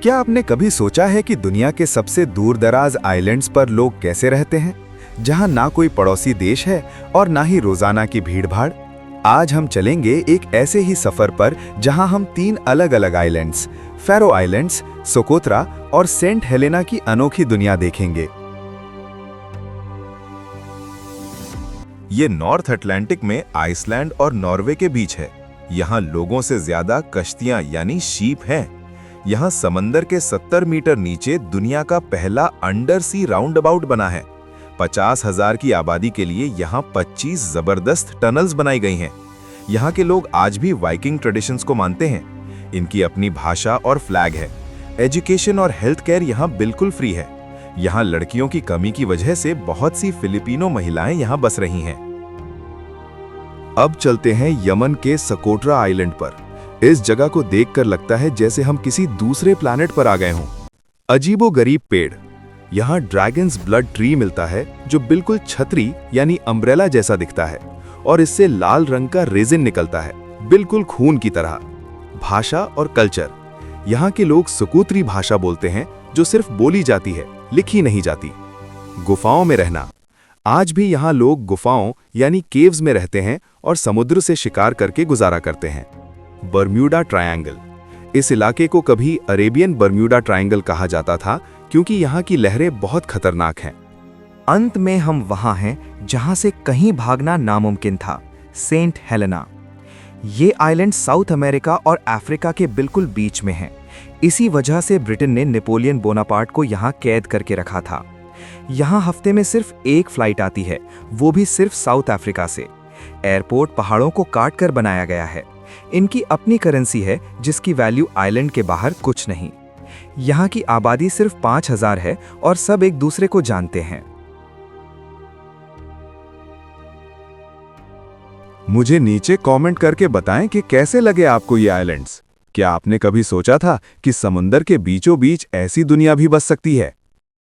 क्या आपने कभी सोचा है कि दुनिया के सबसे दूर दराज आइलैंड्स पर लोग कैसे रहते हैं, जहां ना कोई पड़ोसी देश है और ना ही रोजाना की भीड़-भाड़? आज हम चलेंगे एक ऐसे ही सफर पर जहां हम 3 अलग-अलग आइलैंड्स, फैरो आइलैंड्स, सोकोत्रा और सेंट हेलेना की अनोखी दुनिया देखेंगे। ये नॉर्थ अटलांटिक में आइसलैंड और नॉर्वे के बीच है। यहाँ लोगों से ज्यादा कश्तियां यानी शीप हैं। यहाँ समंदर के 70 मीटर नीचे दुनिया का पहला अंडर सी राउंड अबाउट बना है। 50,000 की आबादी के लिए यहाँ 25 जबरदस्त टनल्स बनाई गई हैं। यहाँ के लोग आज भी वाइकिंग ट्रेडिशंस को मानते हैं। इनकी अपनी भाषा और फ्लैग है। एजुकेशन और हेल्थ केयर यहाँ बिल्कुल फ्री है। यहाँ लड़कियों की कमी की वजह से बहुत सी फिलिपिनो महिलाएं यहाँ बस रही हैं। अब चलते हैं यमन के सकोट्रा आइलैंड पर। इस जगह को देखकर लगता है जैसे हम किसी दूसरे प्लैनेट पर आ गए हों। अजीबोगरीब पेड़। यहाँ ड्रैगन्स ब्लड ट्री मिलता है जो बिल्कुल छतरी यानी अम्ब्रेला जैसा दिखता है और इससे लाल रंग का रेजिन निकलता है, बिल्कुल खून की तरह। भाषा और कल्चर। यहाँ के लोग सुकूत्री भाषा बोलते हैं जो सिर्फ बोली जाती है, लिखी नहीं जाती। गुफाओं में रहना। आज भी यहाँ लोग गुफाओं यानी केव्स में रहते हैं और समुद्र से शिकार करके गुजारा करते हैं। Bermuda triangle. इस इलाके को कभी अरेबियन बर्म्यूडा ट्रायंगल कहा जाता था क्योंकि यहाँ की लहरें बहुत खतरनाक हैं। अंत में हम वहां हैं जहां से कहीं भागना नामुमकिन था, सेंट हेलेना। ये आइलैंड साउथ अमेरिका और अफ्रीका के बिल्कुल बीच में है। इसी वजह से ब्रिटेन ने नेपोलियन बोनापार्ट को यहाँ कैद करके रखा था। यहाँ हफ्ते में सिर्फ एक फ्लाइट आती है, वो भी सिर्फ साउथ अफ्रीका से। एयरपोर्ट पहाड़ों को काट कर बनाया गया है। इनकी अपनी करेंसी है जिसकी वैल्यू आइलैंड के बाहर कुछ नहीं। यहाँ की आबादी सिर्फ 5,000 है और सब एक दूसरे को जानते हैं। मुझे नीचे कमेंट करके बताएं कि कैसे लगे आपको ये आइलैंड्स। क्या आपने कभी सोचा था कि समुंदर के बीचों बीच ऐसी दुनिया भी बस सकती है?